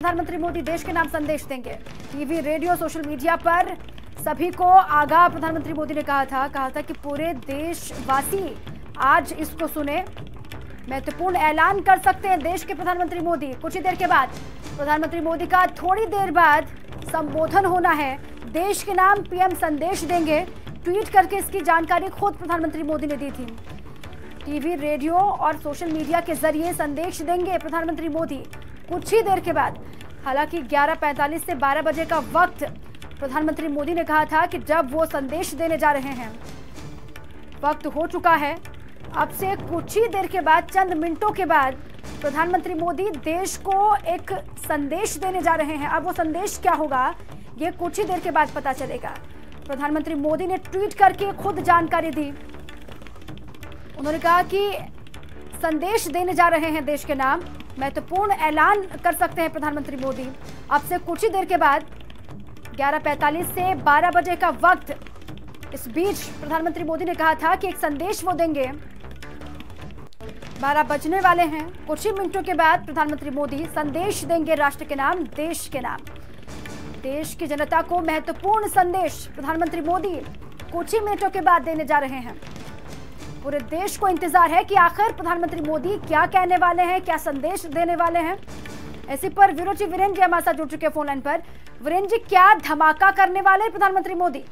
प्रधानमंत्री मोदी देश के नाम संदेश देंगे। टीवी, रेडियो, सोशल मीडिया पर सभी को आगाह प्रधानमंत्री मोदी ने कहा था कि पूरे देशवासी आज इसको सुने। महत्वपूर्ण ऐलान कर सकते हैं देश के प्रधानमंत्री मोदी। कुछ ही देर के बाद प्रधानमंत्री मोदी का थोड़ी देर बाद संबोधन होना है। देश के नाम पीएम संदेश देंगे। ट्वीट करके इसकी जानकारी खुद प्रधानमंत्री मोदी ने दी थी। टीवी, रेडियो और सोशल मीडिया के जरिए संदेश देंगे प्रधानमंत्री मोदी कुछ ही देर के बाद। हालांकि 11:45 से 12 बजे का वक्त प्रधानमंत्री मोदी ने कहा था कि जब वो संदेश देने जा रहे हैं। वक्त हो चुका है। अब से कुछ ही देर के बाद, चंद मिनटों के बाद प्रधानमंत्री मोदी देश को एक संदेश देने जा रहे हैं। अब वो संदेश क्या होगा ये कुछ ही देर के बाद पता चलेगा। प्रधानमंत्री मोदी ने ट्वीट करके खुद जानकारी दी। उन्होंने कहा कि संदेश देने जा रहे हैं देश के नाम। महत्वपूर्ण ऐलान कर सकते हैं प्रधानमंत्री मोदी। अब से कुछ ही देर के बाद 11:45 से 12 बजे का वक्त, इस बीच प्रधानमंत्री मोदी ने कहा था कि एक संदेश वो देंगे। 12 बजने वाले हैं। कुछ ही मिनटों के बाद प्रधानमंत्री मोदी संदेश देंगे राष्ट्र के नाम, देश के नाम। देश की जनता को महत्वपूर्ण संदेश प्रधानमंत्री मोदी कुछ ही मिनटों के बाद देने जा रहे हैं। पूरे देश को इंतजार है कि आखिर प्रधानमंत्री मोदी क्या कहने वाले हैं, क्या संदेश देने वाले हैं। ऐसे पर वीरेंद्र जी हमारे साथ जुड़ चुके हैं फोन लाइन पर। वीरेंद्र जी, क्या धमाका करने वाले हैं प्रधानमंत्री मोदी?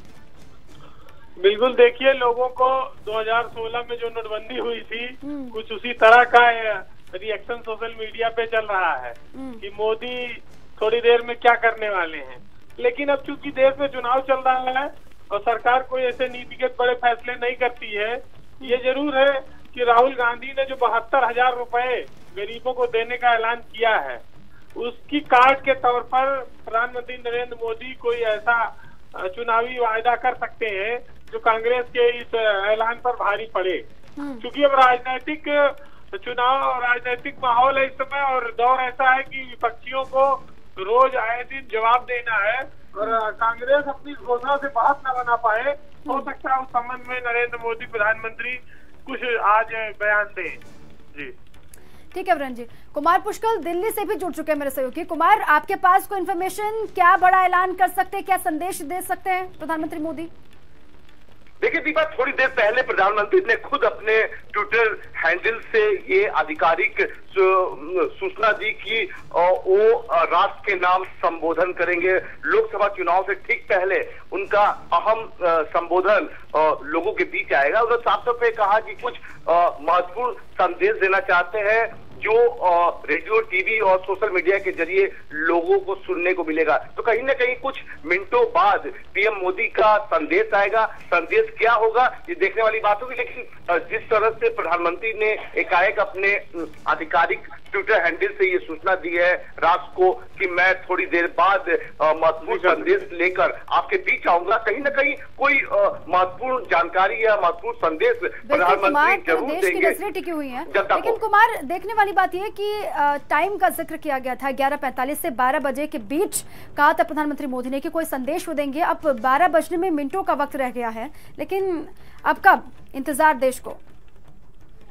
बिल्कुल, देखिए, लोगों को 2016 में जो नोटबंदी हुई थी, कुछ उसी तरह का रिएक्शन सोशल मीडिया पे चल रहा है कि मोदी थोड़ी देर में क्या करने वाले हैं। लेकिन अब चूंकि देश में चुनाव चल रहा है और सरकार कोई ऐसे नीतिगत बड़े फैसले नहीं करती है, ये जरूर है कि राहुल गांधी ने जो 72,000 रुपए गरीबों को देने का ऐलान किया है, उसकी कार्ड के तौर पर प्रधानमंत्री नरेंद्र मोदी कोई ऐसा चुनावी वायदा कर सकते हैं जो कांग्रेस के इस ऐलान पर भारी पड़े। क्योंकि अब राजनीतिक चुनाव और राजनीतिक माहौल है इस समय, और दौर ऐसा है कि विपक्षियों को रोज आए दिन जवाब देना है, और कांग्रेस अपनी घोषणा से बात न बना पाए। हो सकता है उस संबंध में नरेंद्र मोदी प्रधानमंत्री कुछ आज बयान दें। जी ठीक है वीरेंद्र जी। कुमार पुष्कल दिल्ली से भी जुड़ चुके हैं मेरे सहयोगी। कुमार, आपके पास कोई इन्फॉर्मेशन, क्या बड़ा ऐलान कर सकते हैं, क्या संदेश दे सकते हैं प्रधानमंत्री मोदी? देखिए दीपा, थोड़ी देर पहले प्रधानमंत्री ने खुद अपने ट्विटर हैंडल से ये आधिकारिक सूचना दी कि वो राष्ट्र के नाम संबोधन करेंगे। लोकसभा चुनाव से ठीक पहले उनका अहम संबोधन लोगों के बीच आएगा। उन्होंने साफ तौर पे कहा कि कुछ महत्वपूर्ण संदेश देना चाहते हैं जो रेडियो, टीवी और सोशल मीडिया के जरिए लोगों को सुनने को मिलेगा। तो कहीं ना कहीं कुछ मिनटों बाद पीएम मोदी का संदेश आएगा। संदेश क्या होगा ये देखने वाली बात होगी। लेकिन जिस तरह से प्रधानमंत्री ने एकाएक अपने आधिकारिक ट्विटर हैंडल से ये सूचना दी है राष्ट्र को कि मैं थोड़ी देर बाद महत्वपूर्ण संदेश लेकर आपके बीच आऊंगा, कहीं ना कहीं कोई महत्वपूर्ण जानकारी या महत्वपूर्ण संदेश प्रधानमंत्री जरूर देंगे। नजरें टिकी हुई हैं। लेकिन कुमार, देखने वाली बात यह कि टाइम का जिक्र किया गया था 11:45 से 12 बजे के बीच कहा था प्रधानमंत्री मोदी ने कि कोई संदेश वो देंगे। अब 12 बजने में मिनटों का वक्त रह गया है, लेकिन अब कब इंतजार देश को?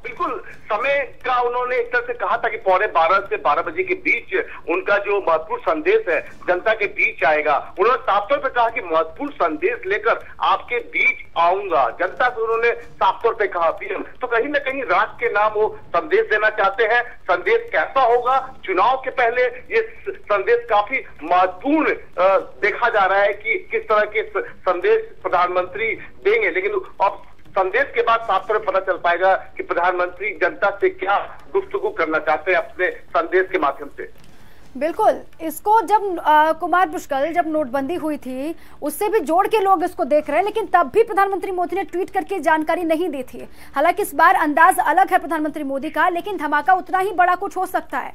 बिल्कुल, समय का उन्होंने एक तरह से कहा था कि 12:15 से 12 बजे के बीच उनका जो महत्वपूर्ण संदेश है जनता के बीच आएगा। उन्होंने साफ तौर पे कहा कि महत्वपूर्ण संदेश लेकर आपके बीच आऊंगा, जनता से उन्होंने साफ तौर पे कहा पीएम। तो कहीं ना कहीं राष्ट्र के नाम वो संदेश देना चाहते हैं। संदेश कैसा होगा? चुनाव के पहले ये संदेश काफी महत्वपूर्ण देखा जा रहा है कि किस तरह के संदेश प्रधानमंत्री देंगे। लेकिन अब संदेश के बाद साफ तौर पर पता चल पाएगा कि प्रधानमंत्री जनता से क्या गुफ्तगू करना चाहते हैं अपने संदेश के माध्यम से। बिल्कुल, इसको जब कुमार पुष्कल, जब नोटबंदी हुई थी उससे भी जोड़ के लोग इसको देख रहे हैं, लेकिन तब भी प्रधानमंत्री मोदी ने ट्वीट करके जानकारी नहीं दी थी। हालांकि इस बार अंदाज अलग है प्रधानमंत्री मोदी का, लेकिन धमाका उतना ही बड़ा कुछ हो सकता है।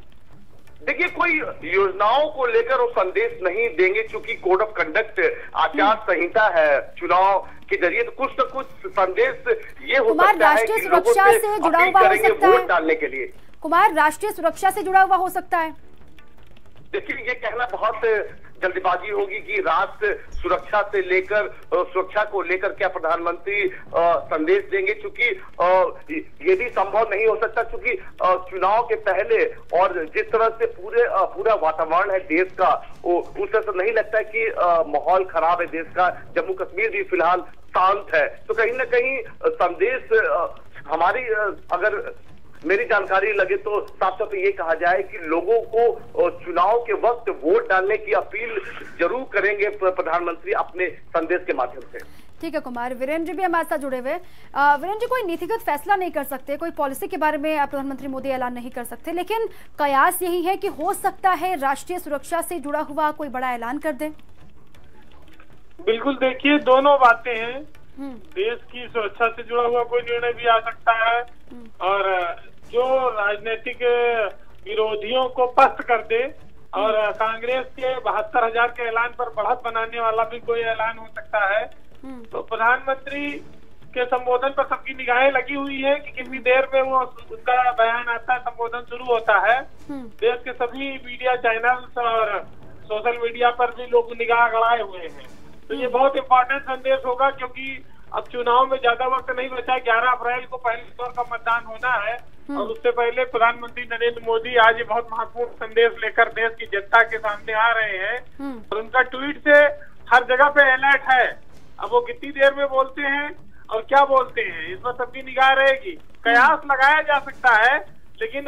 देखिए, कोई योजनाओं को लेकर वो संदेश नहीं देंगे क्योंकि कोड ऑफ कंडक्ट आचार संहिता है चुनाव के जरिए, तो कुछ न कुछ संदेश ये हो सकता है कि राष्ट्रीय सुरक्षा से जुड़ा हुआ हो सकता है वोट डालने के लिए। कुमार, राष्ट्रीय सुरक्षा से जुड़ा हुआ हो सकता है। देखिए, ये कहना बहुत जल्दबाजी होगी कि राष्ट्र सुरक्षा से लेकर सुरक्षा को लेकर क्या प्रधानमंत्री संदेश देंगे, क्योंकि ये भी संभव नहीं हो सकता, क्योंकि चुनाव के पहले और जिस तरह से पूरा वातावरण है देश का, उस तरह से नहीं लगता है कि माहौल खराब है देश का। जम्मू कश्मीर भी फिलहाल शांत है, तो कहीं ना कहीं संदेश हमारी अगर मेरी जानकारी लगे तो साफ साफ ये कहा जाए कि लोगों को चुनाव के वक्त वोट डालने की अपील जरूर करेंगे प्रधानमंत्री अपने संदेश के माध्यम से। ठीक है कुमार, वीरेंद्र जी भी हमारे साथ जुड़े हुए। वीरेंद्र जी, कोई नीतिगत फैसला नहीं कर सकते, कोई पॉलिसी के बारे में प्रधानमंत्री मोदी ऐलान नहीं कर सकते, लेकिन कयास यही है कि हो सकता है राष्ट्रीय सुरक्षा से जुड़ा हुआ कोई बड़ा ऐलान कर दे। बिल्कुल, देखिए दोनों बातें हैं। देश की सुरक्षा से जुड़ा हुआ कोई निर्णय भी आ सकता है और जो राजनीतिक विरोधियों को पस्त कर दे और कांग्रेस के 72,000 के ऐलान पर बढ़त बनाने वाला भी कोई ऐलान हो सकता है। तो प्रधानमंत्री के संबोधन पर सबकी निगाहें लगी हुई है कि कितनी देर में वो उनका बयान आता है, संबोधन शुरू होता है। देश के सभी मीडिया चैनल्स और सोशल मीडिया पर भी लोग निगाह गड़ाए हुए हैं। तो ये बहुत इंपॉर्टेंट संदेश होगा, क्योंकि अब चुनाव में ज्यादा वक्त नहीं बचा है। 11 अप्रैल को पहले दौर का मतदान होना है और उससे पहले प्रधानमंत्री नरेंद्र मोदी आज ये बहुत महत्वपूर्ण संदेश लेकर देश की जनता के सामने आ रहे हैं और उनका ट्वीट से हर जगह पे अलर्ट है। अब वो कितनी देर में बोलते हैं और क्या बोलते हैं, इस पर सबकी निगाह रहेगी। कयास लगाया जा सकता है, लेकिन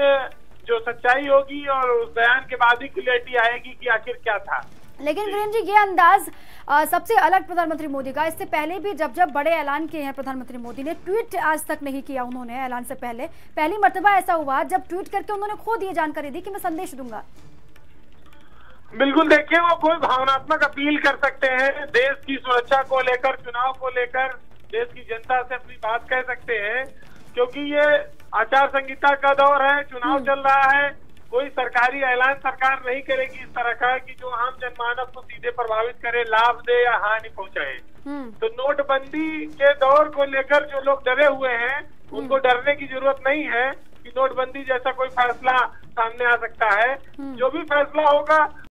जो सच्चाई होगी और उस बयान के बाद ही क्लियरिटी आएगी कि आखिर क्या था। लेकिन वीरेंद्र जी, ये अंदाज सबसे अलग प्रधानमंत्री मोदी का। इससे पहले भी जब बड़े ऐलान किए हैं प्रधानमंत्री मोदी ने, ट्वीट आज तक नहीं किया उन्होंने ऐलान से पहले। पहली मर्तबा ऐसा हुआ जब ट्वीट करके उन्होंने खुद ये जानकारी दी कि मैं संदेश दूंगा। बिल्कुल, देखिए वो कोई भावनात्मक अपील कर सकते हैं, देश की सुरक्षा को लेकर, चुनाव को लेकर देश की जनता से अपनी बात कह सकते हैं, क्योंकि ये आचार संहिता का दौर है, चुनाव चल रहा है। कोई सरकारी ऐलान सरकार नहीं करेगी इस तरह का कि जो आम जनमानस को सीधे प्रभावित करे, लाभ दे या हानि पहुंचाए। तो नोटबंदी के दौर को लेकर जो लोग डरे हुए हैं, उनको डरने की जरूरत नहीं है कि नोटबंदी जैसा कोई फैसला सामने आ सकता है। जो भी फैसला होगा